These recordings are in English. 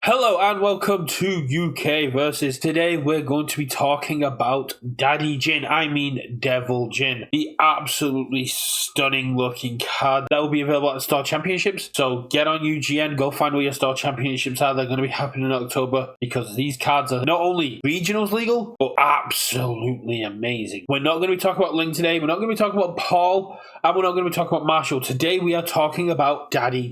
Hello and welcome to UKVersus. Today we're going to be talking about Devil Jin, the absolutely stunning looking card that will be available at the Star Championships. So get on UGN, go find where your Star Championships are. They're going to be happening in October because these cards are not only regionals legal, but absolutely amazing. We're not going to be talking about Link today, we're not going to be talking about Paul, and we're not going to be talking about Marshall. Today we are talking about Devil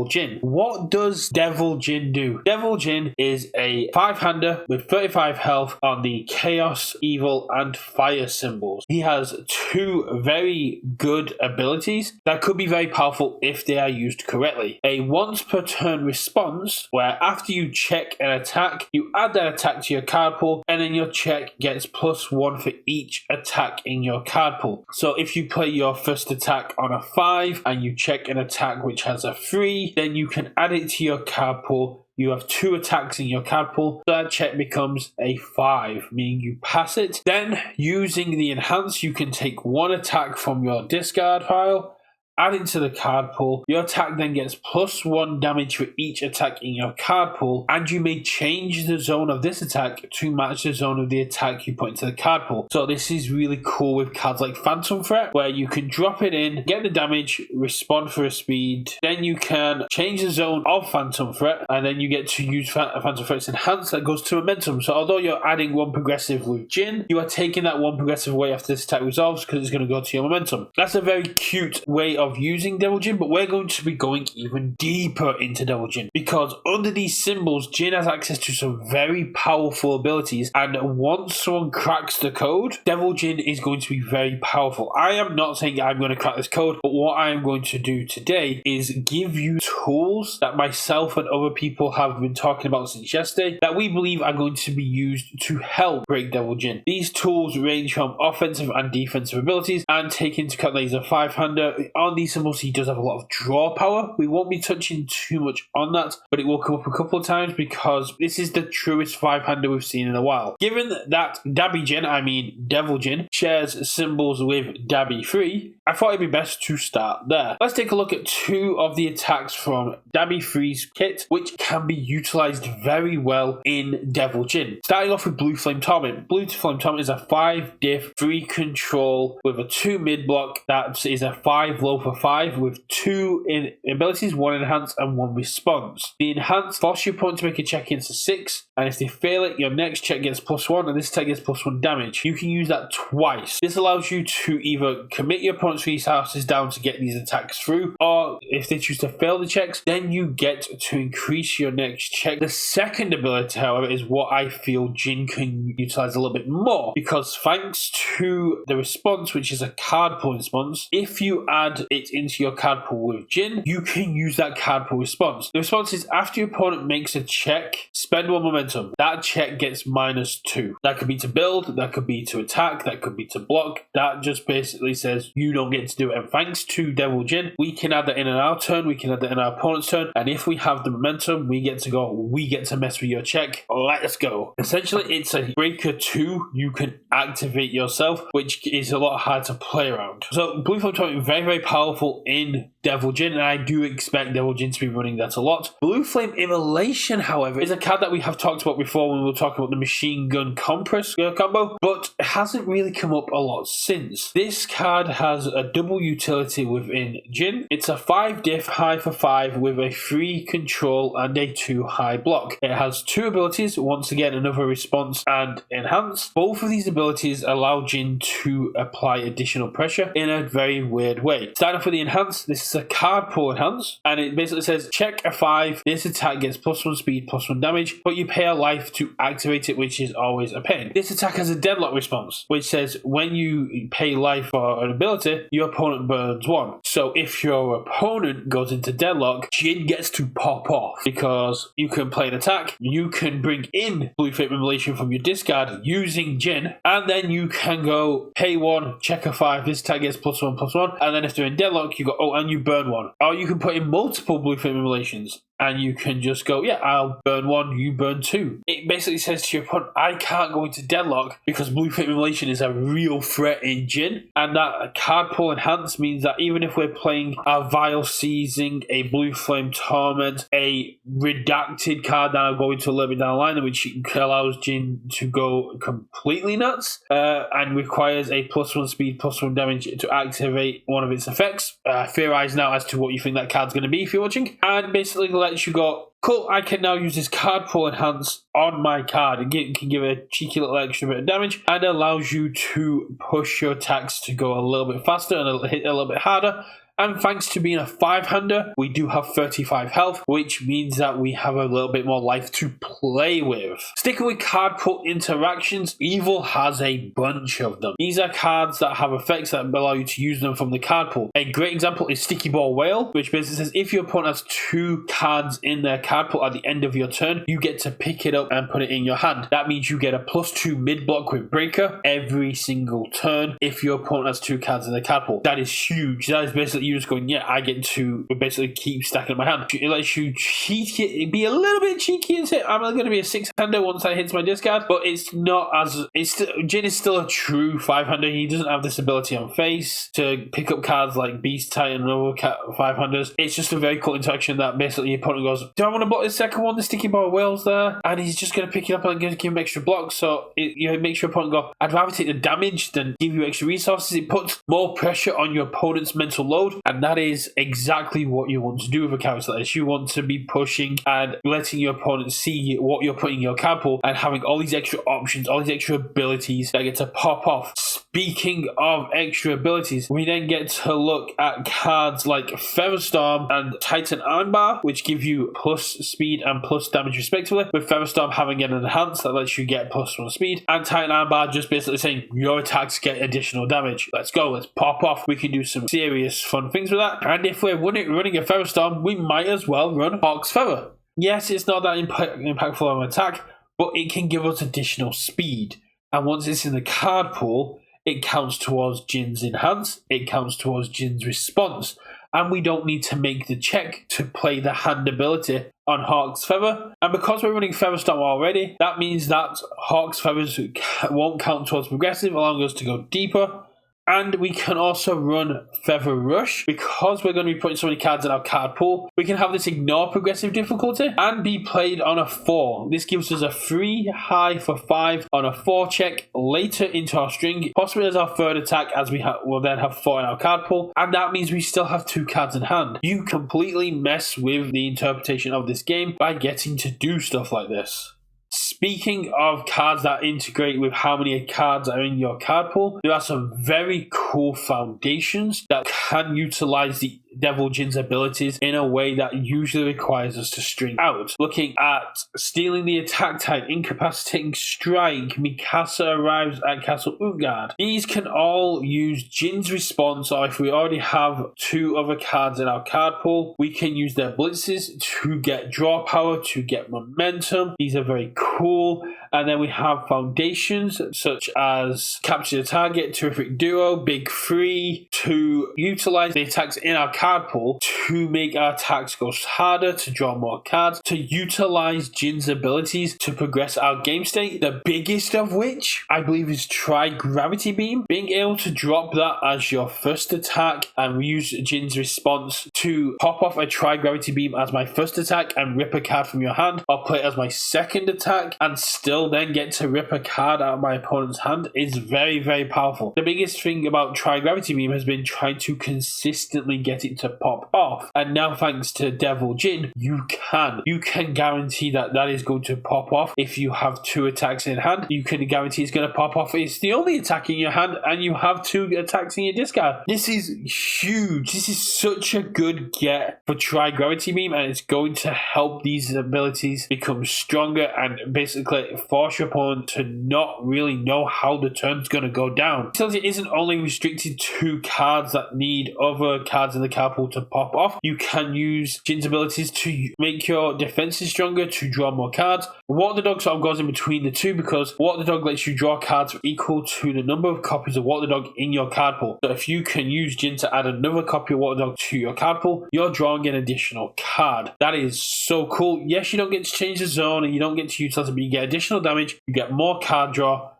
Jin. What does Devil Jin do? Devil Jin is a 5-hander with 35 health on the Chaos, Evil, and Fire symbols. He has two very good abilities that could be very powerful if they are used correctly. A once per turn response, where after you check an attack, you add that attack to your card pool, and then your check gets +1 for each attack in your card pool. So if you play your first attack on a 5 and you check an attack which has a 3, then you can add it to your card pool. You have 2 attacks in your card pool, so that check becomes a 5, meaning you pass it. Then, using the enhance, you can take 1 attack from your discard pile, add it to the card pool. Your attack then gets +1 damage for each attack in your card pool, and you may change the zone of this attack to match the zone of the attack you put into the card pool. So this is really cool with cards like Phantom Threat, where you can drop it in, get the damage, respond for a speed, then you can change the zone of Phantom Threat, and then you get to use Phantom Threat's enhance that goes to momentum. So although you're adding 1 progressive with Jin, you are taking that 1 progressive away after this attack resolves because it's going to go to your momentum. That's a very cute way of using Devil Jin, but we're going to be going even deeper into Devil Jin because under these symbols, Jin has access to some very powerful abilities, and once someone cracks the code, Devil Jin is going to be very powerful. I am not saying I'm going to crack this code, but what I am going to do today is give you tools that myself and other people have been talking about since yesterday that we believe are going to be used to help break Devil Jin. These tools range from offensive and defensive abilities, and take into account that he's a 5-hander. On these symbols, he does have a lot of draw power. We won't be touching too much on that, but it will come up a couple of times because this is the truest 5-hander we've seen in a while. Given that Devil Jin shares symbols with Dabi 3, I thought it'd be best to start there. Let's take a look at 2 of the attacks from Dabi 3's kit, which can be utilized very well in Devil Jin. Starting off with Blue Flame Torment. Blue Flame Torment is a 5-diff, 3 control with a 2 mid block. That is a 5 low for 5 with 2 abilities, 1 enhance and 1 response. The enhance forces your opponent to make a check against a 6, and if they fail it, your next check gets +1, and this attack gets +1 damage. You can use that twice. This allows you to either commit your opponent's resources down to get these attacks through, or if they choose to fail the checks, then you get to increase your next check. The second ability, however, is what I feel Jin can utilize a little bit more, because thanks to the response, which is a card pool response, if you add it into your card pool with Jin, you can use that card pool response. The response is after your opponent makes a check, spend 1 momentum. That check gets -2. That could be to build, that could be to attack, that could be to block. That just basically says you don't get to do it. And thanks to Devil Jin, we can add that in our turn, we can add that in our opponent's turn, and if we have the momentum, we get to go, we get to mess with your check. Let's go. Essentially, it's a breaker 2 you can activate yourself, which is a lot hard to play around. So Blue Flame Torment, very, very powerful in Devil Jin, and I do expect Devil Jin to be running that a lot. Blue Flame Immolation, however, is a card that we have talked about before when we were talking about the Machine Gun Compress combo, but it hasn't really come up a lot since. This card has a double utility within Jin. It's a 5-diff, high for 5 with a 3 control and a 2 high block. It has 2 abilities, once again another response and enhance. Both of these abilities allow Jin to apply additional pressure in a very weird way. Starting off with the enhance, this is a card pool enhance, and it basically says check a 5, this attack gets +1 speed, +1 damage, but you pay a life to activate it, which is always a pain. This attack has a deadlock response, which says when you pay life for an ability, your opponent burns 1. So if your opponent goes into deadlock, Jin gets to pop off because you can play an attack, you can bring in Blue Flame Immolation from your discard using Jin, and then you can go pay 1, check a 5, this attack gets +1, and then if they're in deadlock, you go, oh, and you burn 1. Or you can put in multiple Blue Flame Immolations and you can just go, yeah, I'll burn 1, you burn 2. It basically says to your opponent, I can't go into deadlock because Blue Flame Immolation is a real threat in Jin, and that card pull enhance means that even if we're playing a Vile Seizing, a Blue Flame Torment, a redacted card that I'll go into a little bit down the line, which allows Jin to go completely nuts, and requires a +1 speed, +1 damage to activate one of its effects. Theorize now as to what you think that card's going to be if you're watching, and basically lets you go, cool, I can now use this card pull enhance on my card. It can give a cheeky little extra bit of damage and allows you to push your attacks to go a little bit faster and hit a little bit harder. And thanks to being a 5-hander, we do have 35 health, which means that we have a little bit more life to play with. Sticking with card pull interactions, Evil has a bunch of them. These are cards that have effects that allow you to use them from the card pool. A great example is Sticky Ball Whale, which basically says if your opponent has 2 cards in their card pool at the end of your turn, you get to pick it up and put it in your hand. That means you get a +2 mid block with Breaker every single turn if your opponent has 2 cards in their card pool. That is huge. That is basically you just going, yeah, I get to basically keep stacking my hand. It lets you be a little bit cheeky and say, I'm going to be a 6-hander once I hit my discard, but it's not as, Jin is still a true 5-hander. He doesn't have this ability on face to pick up cards like Beast Titan and other 5-handers. It's just a very cool interaction that basically your opponent goes, do I want to block the second one? The Sticky Ball Whale's there, and he's just going to pick it up and give him extra blocks. So it makes your opponent go, I'd rather take the damage than give you extra resources. It puts more pressure on your opponent's mental load, and that is exactly what you want to do with a character like this. You want to be pushing and letting your opponent see what you're putting in your card pool and having all these extra options, all these extra abilities that get to pop off. Speaking of extra abilities, we then get to look at cards like Featherstorm and Titan Armbar, which give you plus speed and plus damage respectively, with Featherstorm having an enhance that lets you get +1 speed, and Titan Armbar just basically saying your attacks get additional damage. Let's go, let's pop off. We can do some serious fun things with that. And if we're running a Featherstorm, we might as well run Hawk's Feather. Yes, it's not that impactful on attack, but it can give us additional speed. And once it's in the card pool, it counts towards Jin's enhance, it counts towards Jin's response, and we don't need to make the check to play the hand ability on Hawk's Feather. And because we're running Featherstorm already, that means that Hawk's Feathers won't count towards progressive, allowing us to go deeper. And we can also run Feather Rush. Because we're going to be putting so many cards in our card pool, we can have this ignore progressive difficulty and be played on a 4. This gives us a free high for 5 on a 4 check later into our string, possibly as our third attack, as we'll then have 4 in our card pool, and that means we still have 2 cards in hand. You completely mess with the interpretation of this game by getting to do stuff like this. Speaking of cards that integrate with how many cards are in your card pool, there are some very cool foundations that can utilize the Devil Jin's abilities in a way that usually requires us to string out. Looking at Stealing the Attack Type, Incapacitating Strike, Mikasa Arrives at Castle Utgard. These can all use Jin's response, or if we already have 2 other cards in our card pool, we can use their blitzes to get draw power, to get momentum. These are very cool. And then we have foundations such as Capture the Target, Terrific Duo, Big 3, to utilize the attacks in our card pool to make our attacks go harder, to draw more cards, to utilize Jin's abilities to progress our game state. The biggest of which, I believe, is Try Gravity Beam. Being able to drop that as your first attack and use Jin's response to pop off a Try Gravity Beam as my first attack and rip a card from your hand, or play it as my second attack and still then get to rip a card out of my opponent's hand is very, very powerful. The biggest thing about Try Gravity Beam has been trying to consistently get it to pop off, and now thanks to Devil Jin, you can guarantee that that is going to pop off. If you have 2 attacks in hand, you can guarantee it's going to pop off. It's the only attack in your hand and you have 2 attacks in your discard. This is huge. This is such a good get for Try Gravity Beam, and it's going to help these abilities become stronger and basically force your opponent to not really know how the turn's going to go down. This ability isn't only restricted to cards that need other cards in the card pool to pop off. You can use Jin's abilities to make your defenses stronger, to draw more cards. What the Dog sort of goes in between the two, because What the Dog lets you draw cards equal to the number of copies of What the Dog in your card pool. So if you can use Jin to add another copy of What the Dog to your card pool, you're drawing an additional card. That is so cool. Yes, you don't get to change the zone and you don't get to utilize it, but you get additional damage, you get more card draw.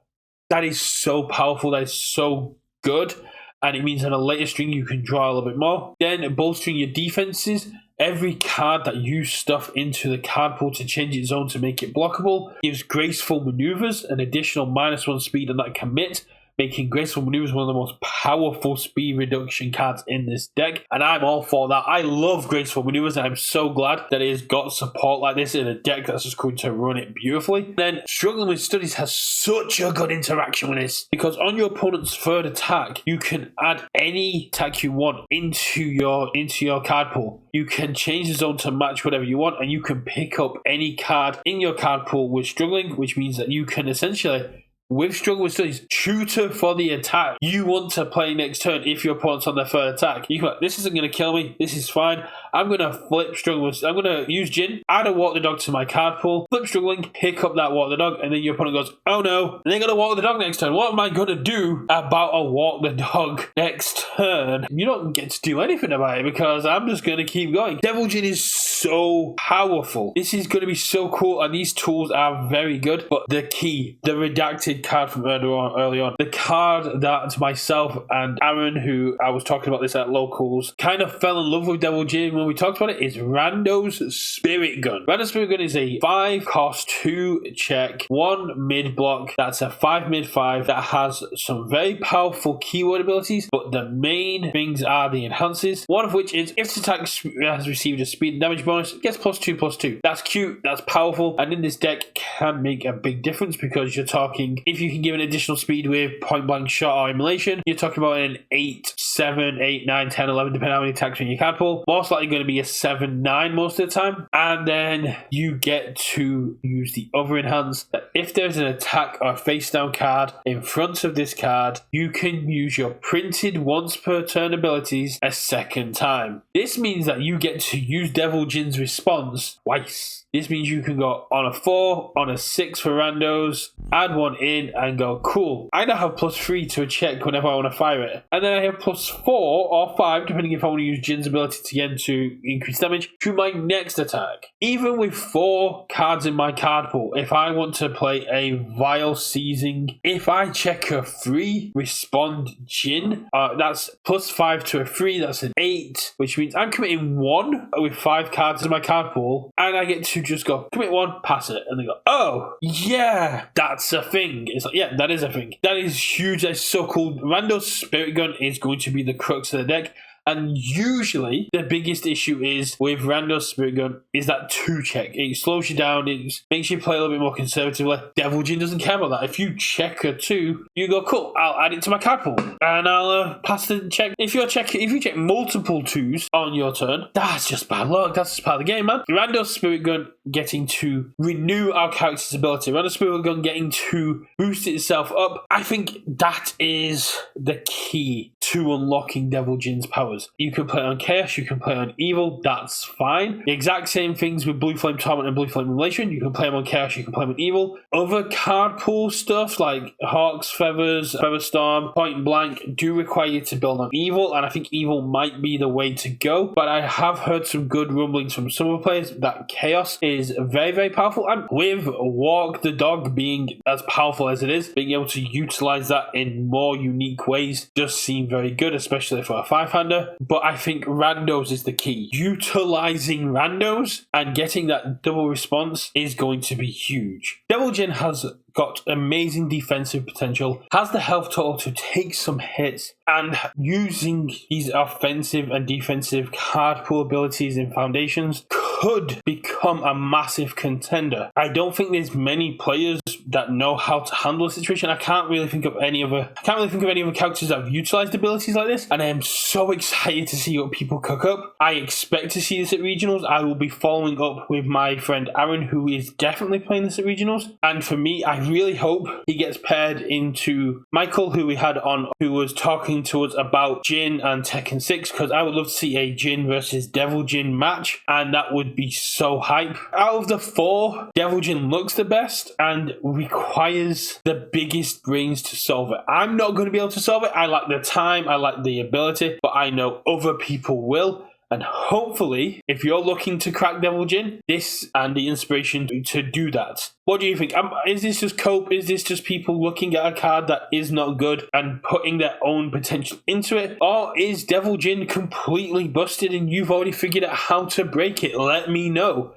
That is so powerful. That is so good. And it means on a later string you can draw a little bit more. Then bolstering your defenses. Every card that you stuff into the card pool to change its zone to make it blockable gives graceful maneuvers, an additional -1 speed on that commit, making graceful maneuvers one of the most powerful speed reduction cards in this deck. And I'm all for that. I love graceful maneuvers, and I'm so glad that it has got support like this in a deck that's just going to run it beautifully. Then Struggling with Studies has such a good interaction with this, because on your opponent's third attack, you can add any attack you want into your card pool. You can change the zone to match whatever you want, and you can pick up any card in your card pool with Struggling, which means that you can essentially, with Struggle with Studies, tutor for the attack you want to play next turn. If your opponent's on their third attack, you can like, this isn't going to kill me, this is fine. I'm going to flip Struggle with, I'm going to use Jin, add a Walk the Dog to my card pool, flip Struggling, pick up that Walk the Dog, and then your opponent goes, oh no, they're going to Walk the Dog next turn. What am I going to do about a Walk the Dog next turn? You don't get to do anything about it, because I'm just going to keep going. Devil Jin is so powerful. This is going to be so cool, and these tools are very good. But the key, the redacted card from early on, the card that myself and Aaron, who I was talking about this at locals, kind of fell in love with Devil Jin when we talked about it, is Rando's Spirit Gun. Rando's Spirit Gun is a 5 cost 2 check 1 mid block. That's a 5 mid 5 that has some very powerful keyword abilities, but the main things are the enhances, one of which is if this attack has received a speed and damage bonus, it gets +2/+2. That's cute, that's powerful, and in this deck can make a big difference, because you're talking, if you can give an additional speed with point blank shot or immolation, you're talking about an 8, 7, 8, 9, 10, 11, depending on how many attacks in your card pool. Most likely going to be a 7, 9 most of the time. And then you get to use the other enhance, that if there's an attack or face down card in front of this card, you can use your printed once per turn abilities a second time. This means that you get to use Devil Jin's response twice. This means you can go on a 4, on a 6 for randos, add 1 in, and go, cool. I now have +3 to a check whenever I want to fire it. And then I have +4 or 5, depending if I want to use Jin's ability again to increase damage, to my next attack. Even with 4 cards in my card pool, if I want to play a Vile Seizing, if I check a 3, respond Jin, that's +5 to a 3, that's an 8, which means I'm committing 1 with 5 cards in my card pool, and I get to just go, commit 1, pass it, and they go, oh, yeah, that's a thing. It's like, yeah, that is a thing. That is huge, that's so cool. Rando's Spirit Gun is going to be the crux of the deck. And usually the biggest issue is with Rando's Spirit Gun is that 2 check. It slows you down, it makes you play a little bit more conservatively. Devil Jin doesn't care about that. If you check a 2, you go, cool, I'll add it to my card pool and I'll pass the check. If you check multiple 2s on your turn, that's just bad luck. That's just part of the game, man. Rando's Spirit Gun getting to renew our character's ability. Rando's Spirit Gun getting to boost itself up. I think that is the key to unlocking Devil Jin's powers. You can play on Chaos, you can play on Evil, that's fine. The exact same things with Blue Flame Torment and Blue Flame Immolation. You can play them on Chaos, you can play them on Evil. Other card pool stuff like Hawk's Feathers, Featherstorm, Point Blank do require you to build on Evil, and I think Evil might be the way to go. But I have heard some good rumblings from some of the players that Chaos is very, very powerful. And with Walk the Dog being as powerful as it is, being able to utilize that in more unique ways does seem very good, especially for a 5-hander. But I think randos is the key. Utilizing randos and getting that double response is going to be huge. Devil Jin has got amazing defensive potential, has the health total to take some hits, and using these offensive and defensive card pool abilities in Foundations could become a massive contender. I don't think there's many players that know how to handle a situation. I can't really think of any other characters that have utilized abilities like this, and I am so excited to see what people cook up. I expect to see this at regionals. I will be following up with my friend Aaron, who is definitely playing this at regionals, and for me, I really hope he gets paired into Michael, who we had on, who was talking to us about Jin and Tekken 6, because I would love to see a Jin versus Devil Jin match, and that would be so hype. Out of the 4, Devil Jin looks the best and requires the biggest brains to solve it. I'm not going to be able to solve it. I like the time, I like the ability, but I know other people will. And hopefully, if you're looking to crack Devil Jin, this and the inspiration to do that. What do you think? Is this just cope? Is this just people looking at a card that is not good and putting their own potential into it? Or is Devil Jin completely busted and you've already figured out how to break it? Let me know.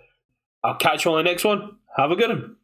I'll catch you on the next one. Have a good one.